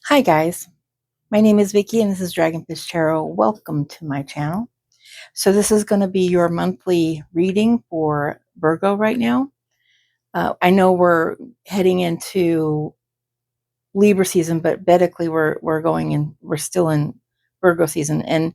Hi guys, my name is Vicky and this is Dragonfish Tarot. Welcome to my channel. So this is going to be your monthly reading for Virgo right now. I know we're heading into Libra season, but Vedically we're still in Virgo season, and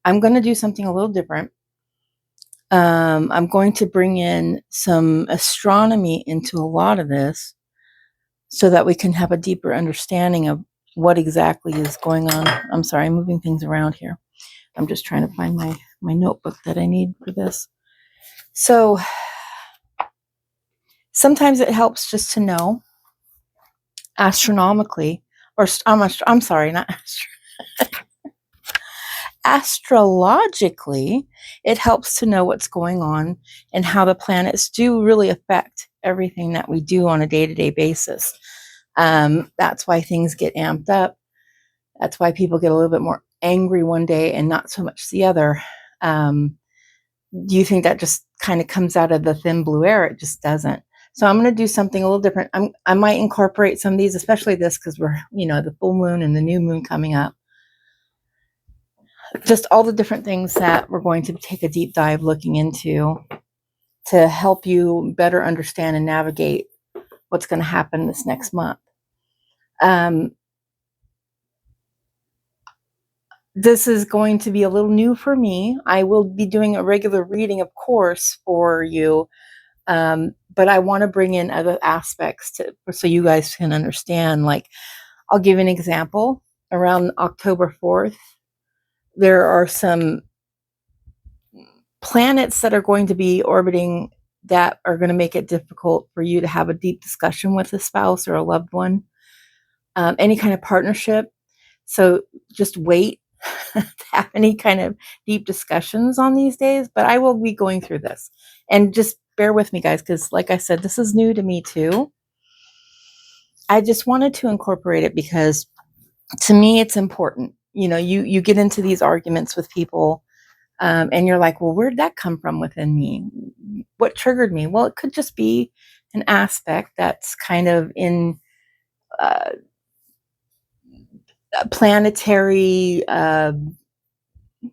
I'm going to do something a little different. I'm going to bring in some astronomy into a lot of this so that we can have a deeper understanding of what exactly is going on. I'm sorry, I'm moving things around here. I'm just trying to find my notebook that I need for this. So sometimes it helps just to know astronomically, or I'm sorry, not astrologically, it helps to know what's going on and how the planets do really affect everything that we do on a day-to-day basis. That's why things get amped up. That's why people get a little bit more angry one day and not so much the other. Do you think that just kind of comes out of the thin blue air? It just doesn't. So I'm going to do something a little different. I might incorporate some of these, especially this, because we're, the full moon and the new moon coming up. Just all the different things that we're going to take a deep dive looking into to help you better understand and navigate what's going to happen this next month. This is going to be a little new for me. I will be doing a regular reading, of course, for you. But I want to bring in other aspects so you guys can understand. Like, I'll give an example. Around October 4th, there are some planets that are going to be orbiting that are going to make it difficult for you to have a deep discussion with a spouse or a loved one, any kind of partnership. So just wait to have any kind of deep discussions on these days. But I will be going through this, and just bear with me, guys, because like I said, this is new to me too. I just wanted to incorporate it because to me it's important. You get into these arguments with people, and you're like, well, where'd that come from within me? What triggered me? Well, it could just be an aspect that's kind of in uh, planetary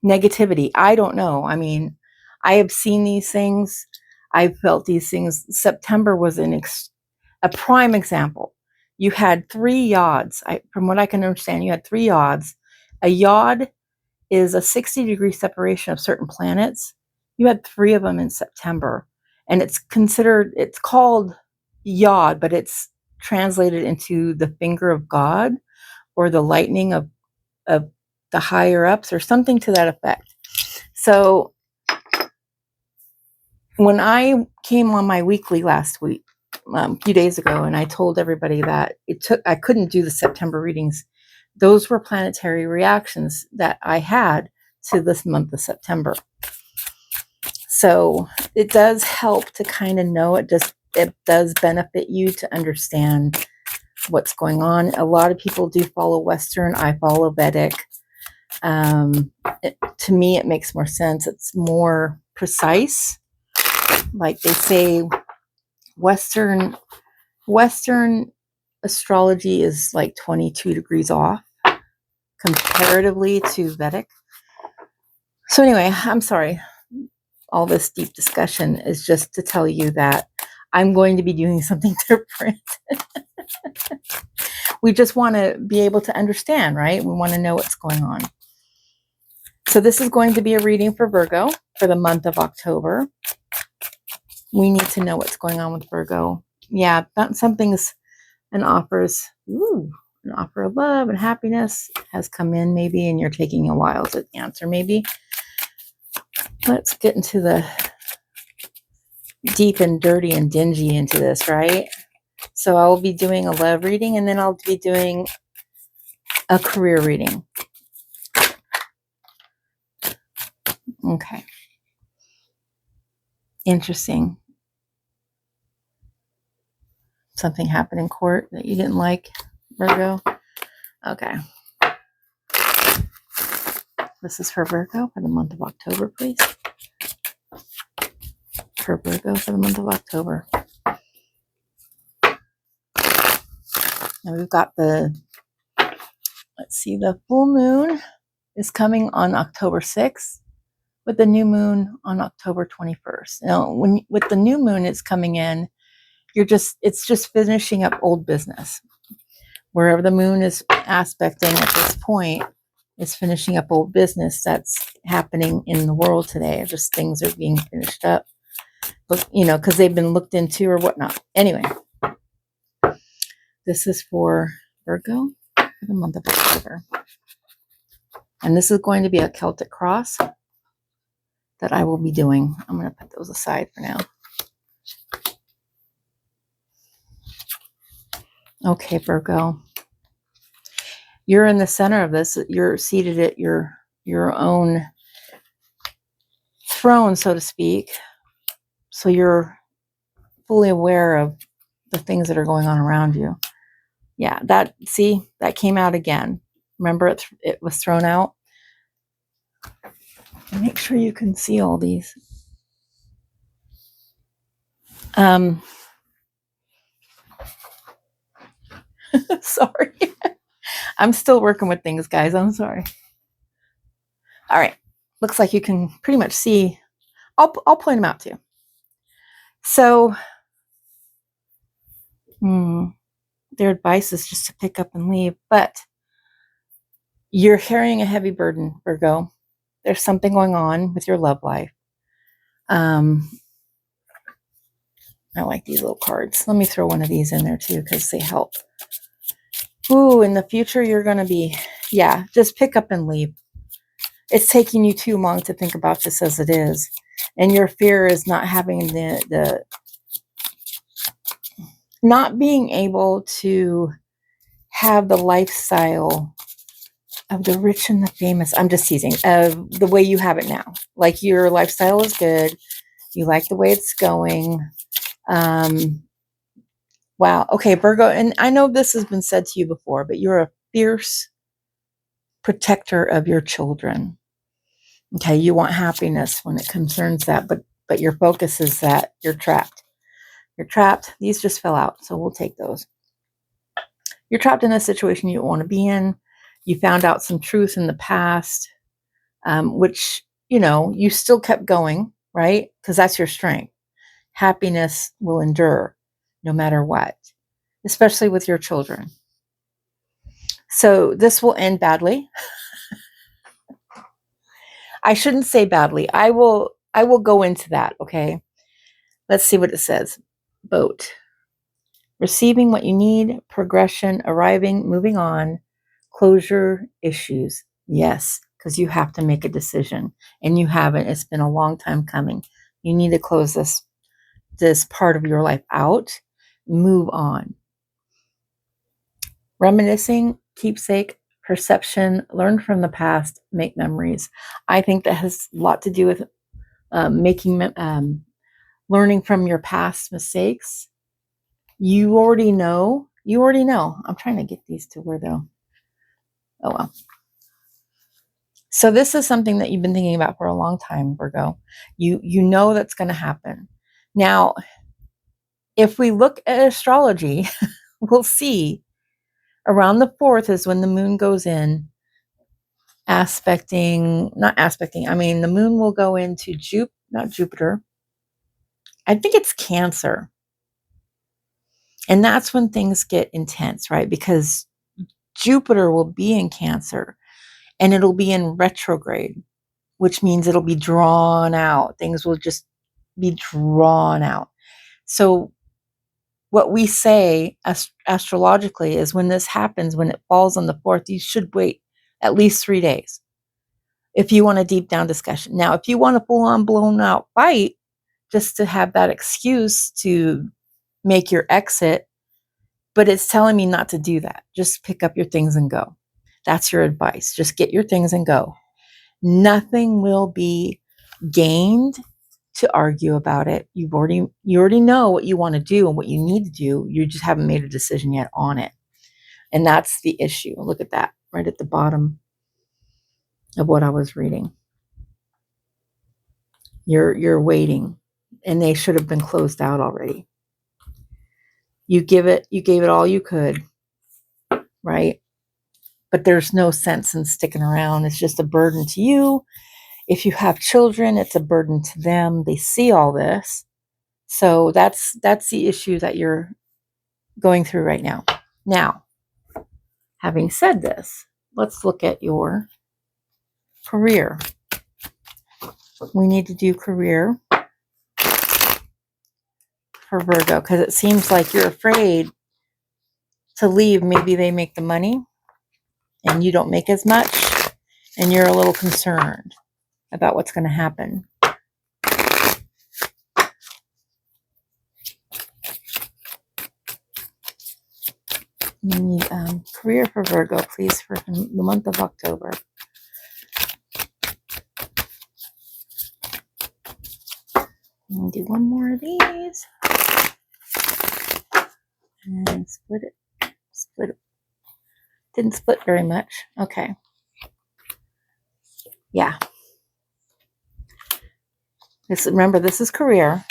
negativity. I don't know. I mean, I have seen these things. I've felt these things. September was a prime example. You had three yods. From what I can understand, you had three yods. A yod is a 60-degree separation of certain planets. You had three of them in September. And it's called yod, but it's translated into the finger of God or the lightning of the higher ups or something to that effect. So when I came on my weekly last week, a few days ago, and I told everybody that I couldn't do the September readings. Those were planetary reactions that I had to this month of September. So it does help to kind of know it does benefit you to understand what's going on. A lot of people do follow Western. I follow Vedic. To me, it makes more sense. It's more precise. Like they say, Western astrology is like 22 degrees off comparatively to Vedic. So anyway, I'm sorry. All this deep discussion is just to tell you that I'm going to be doing something different. We just want to be able to understand, right? We want to know what's going on. So this is going to be a reading for Virgo for the month of October. We need to know what's going on with Virgo. Yeah, something's an offer of love and happiness has come in maybe, and you're taking a while to answer maybe. Let's get into the deep and dirty and dingy into this, right? So I will be doing a love reading, and then I'll be doing a career reading. Okay. Interesting. Something happened in court that you didn't like, Virgo? Okay. This is for Virgo for the month of October, please. For Virgo for the month of October. And we've got the let's see, the full moon is coming on October 6th with the new moon on October 21st. Now, with the new moon it's coming in, it's just finishing up old business. Wherever the moon is aspecting at this point is finishing up old business that's happening in the world today. Just things are being finished up, but because they've been looked into or whatnot. Anyway, this is for Virgo for the month of October. And this is going to be a Celtic cross that I will be doing. I'm going to put those aside for now. Okay, Virgo. You're in the center of this. You're seated at your own throne, so to speak. So you're fully aware of the things that are going on around you. Yeah, that came out again. Remember it was thrown out? Make sure you can see all these. Sorry. I'm still working with things, guys. I'm sorry. All right. Looks like you can pretty much see. I'll point them out too. So, their advice is just to pick up and leave. But you're carrying a heavy burden, Virgo. There's something going on with your love life. I like these little cards. Let me throw one of these in there too because they help. Ooh, in the future, you're going to be, just pick up and leave. It's taking you too long to think about this as it is. And your fear is not having not being able to have the lifestyle of the rich and the famous. I'm just teasing. Of the way you have it now. Like your lifestyle is good. You like the way it's going. Wow. Okay, Virgo. And I know this has been said to you before, but you're a fierce protector of your children. Okay, you want happiness when it concerns that, but your focus is that you're trapped. You're trapped. These just fell out, so we'll take those. You're trapped in a situation you don't want to be in. You found out some truth in the past, which, you still kept going, right? Because that's your strength. Happiness will endure no matter what, especially with your children. So this will end badly. I shouldn't say badly. I will go into that, okay? Let's see what it says. Boat. Receiving what you need, progression, arriving, moving on, closure, issues. Yes, because you have to make a decision. And you haven't. It's been a long time coming. You need to close this part of your life out. Move on. Reminiscing, keepsake, perception, learn from the past, make memories. I think that has a lot to do with learning from your past mistakes. You already know. I'm trying to get these to where though. Oh well. So this is something that you've been thinking about for a long time, Virgo. You know that's going to happen. Now, if we look at astrology, we'll see around the 4th is when the moon goes in, the moon will go into not Jupiter. I think it's Cancer. And that's when things get intense, right? Because Jupiter will be in Cancer and it'll be in retrograde, which means it'll be drawn out. Things will just be drawn out. So what we say astrologically is when this happens, when it falls on the 4th, you should wait at least 3 days if you want a deep down discussion. Now, if you want a full on blown out fight, just to have that excuse to make your exit, but it's telling me not to do that. Just pick up your things and go. That's your advice. Just get your things and go. Nothing will be gained to argue about it. You already know what you want to do and what you need to do. You just haven't made a decision yet on it. And that's the issue. Look at that right at the bottom of what I was reading. You're waiting, and they should have been closed out already. You gave it all you could, right? but there's no sense in sticking around. It's just a burden to you. If you have children, it's a burden to them. They see all this. So that's the issue that you're going through right now. Now, having said this, let's look at your career. We need to do career for Virgo because it seems like you're afraid to leave. Maybe they make the money and you don't make as much, and you're a little concerned about what's going to happen. We need career for Virgo, please, for the month of October. And do one more of these. And split it. Split it. Didn't split very much. Okay. Yeah. Remember, this is career.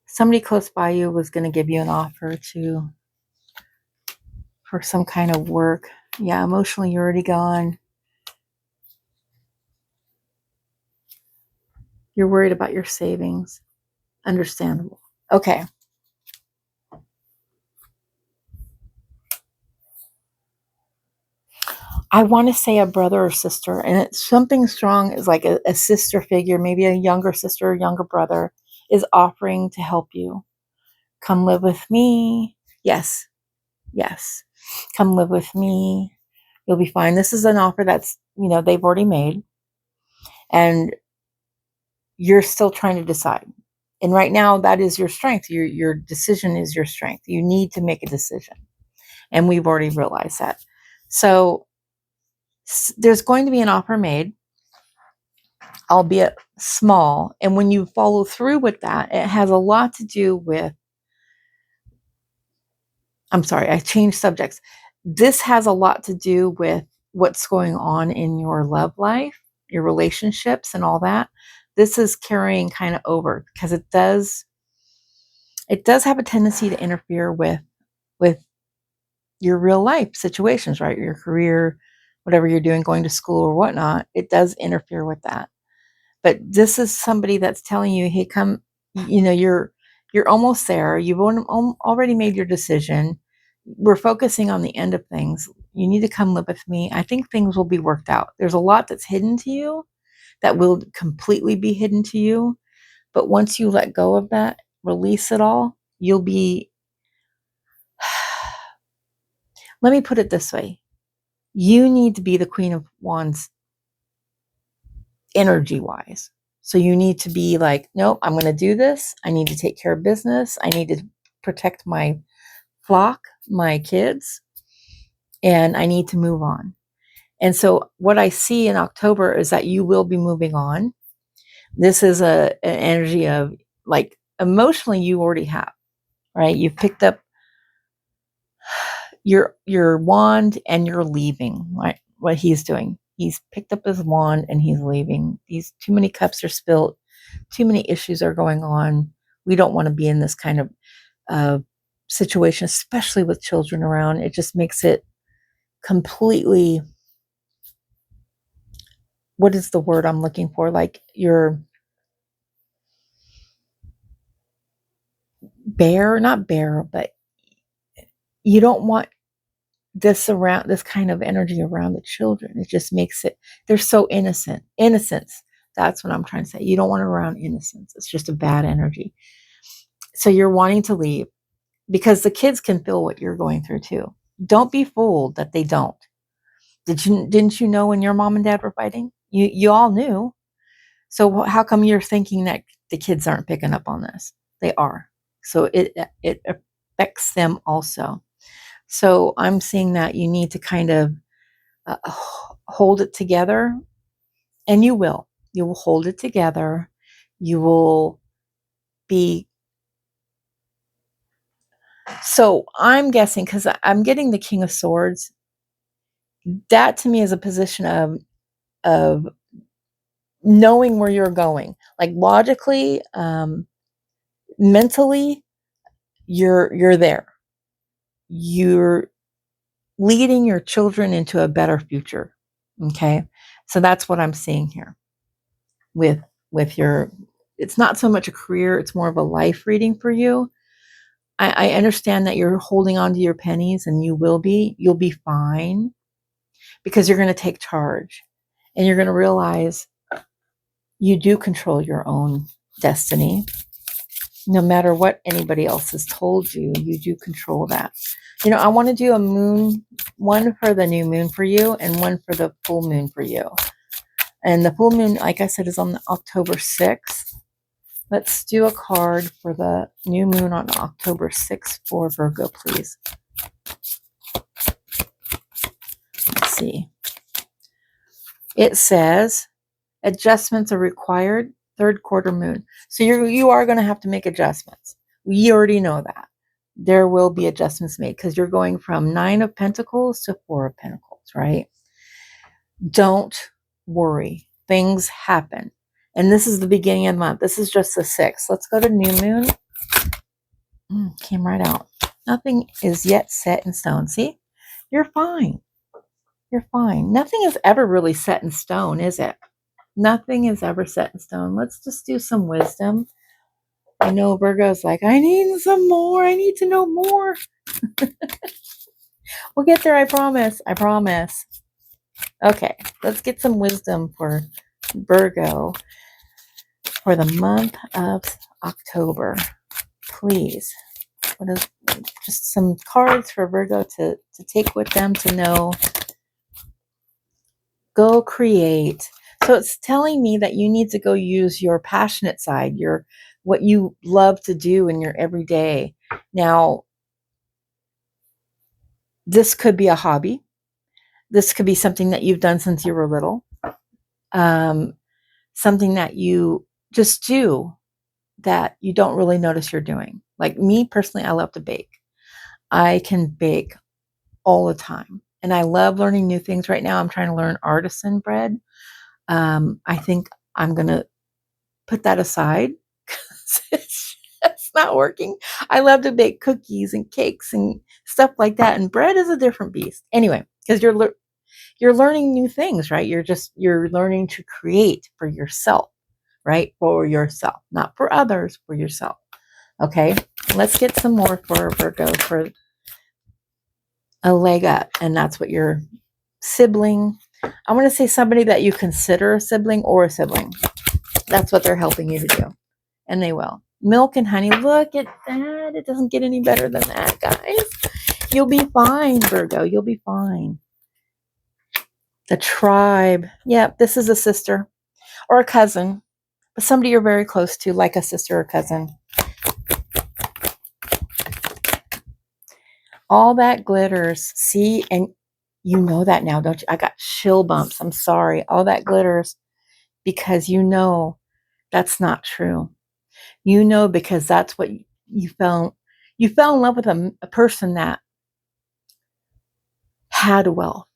Somebody close by you was going to give you an offer for some kind of work. Yeah, emotionally, you're already gone. You're worried about your savings. Understandable. Okay. I want to say a brother or sister, and it's something strong is like a sister figure, maybe a younger sister or younger brother is offering to help you. Come live with me. Yes. Yes. Come live with me. You'll be fine. This is an offer that's, they've already made, and you're still trying to decide. And right now, that is your strength. Your decision is your strength. You need to make a decision. And we've already realized that. So there's going to be an offer made, albeit small. And when you follow through with that, it has a lot to do with, I'm sorry, I changed subjects. This has a lot to do with what's going on in your love life, your relationships and all that. This is carrying kind of over because it does have a tendency to interfere with your real life situations, right? Your career, whatever you're doing, going to school or whatnot, it does interfere with that. But this is somebody that's telling you, hey, come, you're almost there. You've already made your decision. We're focusing on the end of things. You need to come live with me. I think things will be worked out. There's a lot that's hidden to you that will completely be hidden to you. But once you let go of that, release it all, you'll be, let me put it this way. You need to be the Queen of Wands energy-wise. So you need to be like, nope, I'm going to do this. I need to take care of business. I need to protect my flock, my kids, and I need to move on. And so what I see in October is that you will be moving on. This is an energy of like emotionally you already have, right? You've picked up your wand and you're leaving, right? What he's doing. He's picked up his wand and he's leaving. These too many cups are spilled. Too many issues are going on. We don't want to be in this kind of situation, especially with children around. It just makes it completely, what is the word I'm looking for? Like you're not bare, but you don't want this kind of energy around the children. It just makes it, they're so innocent. Innocence. That's what I'm trying to say. You don't want it around innocence. It's just a bad energy. So you're wanting to leave because the kids can feel what you're going through too. Don't be fooled that they don't. Didn't you know when your mom and dad were fighting? You all knew. So how come you're thinking that the kids aren't picking up on this? They are. So it affects them also. So I'm seeing that you need to kind of hold it together, and you will. You will hold it together. You will be. So I'm guessing, because I'm getting the King of Swords. That to me is a position of knowing where you're going, like logically, mentally, you're there. You're leading your children into a better future. Okay. So that's what I'm seeing here with your, it's not so much a career, it's more of a life reading for you. I understand that you're holding on to your pennies, and you'll be fine, because you're going to take charge, and you're going to realize you do control your own destiny. No matter what anybody else has told you, you do control that. I want to do a moon, one for the new moon for you and one for the full moon for you. And the full moon, like I said, is on October 6th. Let's do a card for the new moon on October 6th for Virgo, please. Let's see. It says, adjustments are required, third quarter moon. So you are going to have to make adjustments. We already know that. There will be adjustments made, because you're going from 9 of Pentacles to 4 of Pentacles, right? Don't worry. Things happen. And this is the beginning of the month. This is just the 6th. Let's go to new moon. Came right out. Nothing is yet set in stone. See? You're fine. You're fine. Nothing is ever really set in stone, is it? Nothing is ever set in stone. Let's just do some wisdom. I know Virgo's like, I need some more. I need to know more. We'll get there, I promise. I promise. Okay, let's get some wisdom for Virgo for the month of October. Please. What is just some cards for Virgo to take with them to know. Go create. So it's telling me that you need to go use your passionate side, what you love to do in your everyday. Now, this could be a hobby. This could be something that you've done since you were little. Something that you just do that you don't really notice you're doing. Like me personally, I love to bake. I can bake all the time. And I love learning new things. Right now, I'm trying to learn artisan bread. I think I'm going to put that aside because it's not working. I love to bake cookies and cakes and stuff like that. And bread is a different beast. Anyway, because you're learning new things, right? You're learning to create for yourself, right? For yourself, not for others, for yourself. Okay, let's get some more for Virgo for a leg up. And that's what your sibling, I want to say somebody that you consider a sibling or a sibling. That's what they're helping you to do. And they will. Milk and honey. Look at that. It doesn't get any better than that, guys. You'll be fine, Virgo. You'll be fine. The tribe. Yep, this is a sister or a cousin, but somebody you're very close to, like a sister or cousin. All that glitters. See, and you know that now, don't you? I got chill bumps. I'm sorry. All that glitters, because you know that's not true. You know, because that's what you fell in love with a person that had wealth.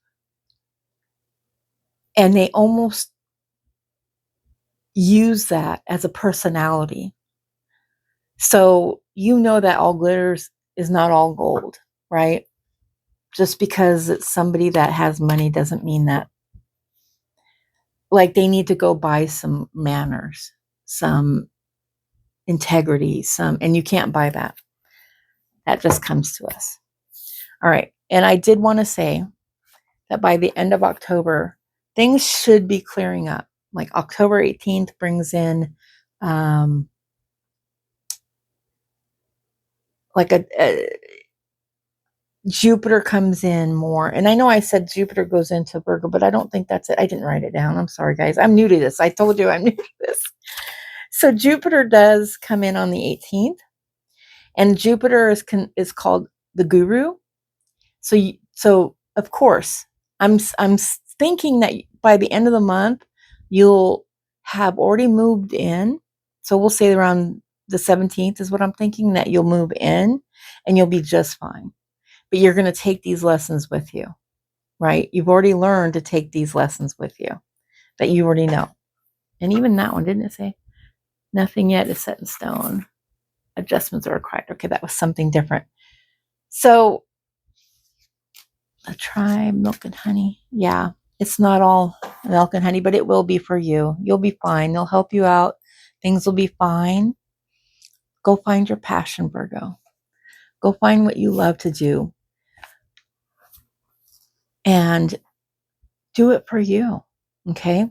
And they almost use that as a personality. So you know that all glitters is not all gold, right? Just because it's somebody that has money doesn't mean that, like, they need to go buy some manners, some integrity, and you can't buy that. That just comes to us. All right. And I did want to say that by the end of October, things should be clearing up. Like October 18th brings in like a Jupiter comes in more. And I know I said Jupiter goes into Virgo, but I don't think that's it. I didn't write it down. I'm sorry, guys. I'm new to this. I told you I'm new to this. So Jupiter does come in on the 18th. And Jupiter is called the guru. So of course, I'm thinking that by the end of the month, you'll have already moved in. So we'll say around the 17th is what I'm thinking, that you'll move in and you'll be just fine. But you're going to take these lessons with you, right? You've already learned to take these lessons with you that you already know. And even that one, didn't it say? Nothing yet is set in stone. Adjustments are required. Okay, that was something different. So Try milk and honey. Yeah, it's not all milk and honey, but it will be for you. You'll be fine. They'll help you out. Things will be fine. Go find your passion, Virgo. Go find what you love to do and do it for you. Okay.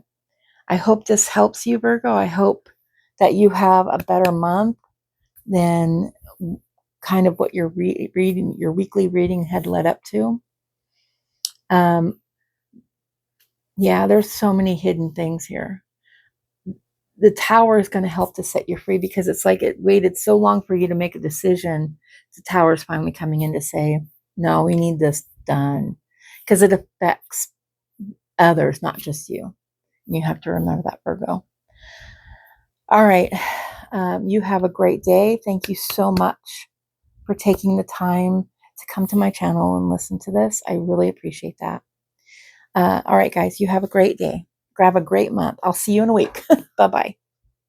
I hope this helps you, Virgo. I hope that you have a better month than kind of what your reading, your weekly reading had led up to. Yeah, there's so many hidden things here. The tower is going to help to set you free because it's like it waited so long for you to make a decision. The tower is finally coming in to say, no, we need this done because it affects others, not just you. You have to remember that, Virgo. All right. You have a great day. Thank you so much for taking the time to come to my channel and listen to this. I really appreciate that. All right, guys, you have a great day. Grab a great month. I'll see you in a week. Bye-bye.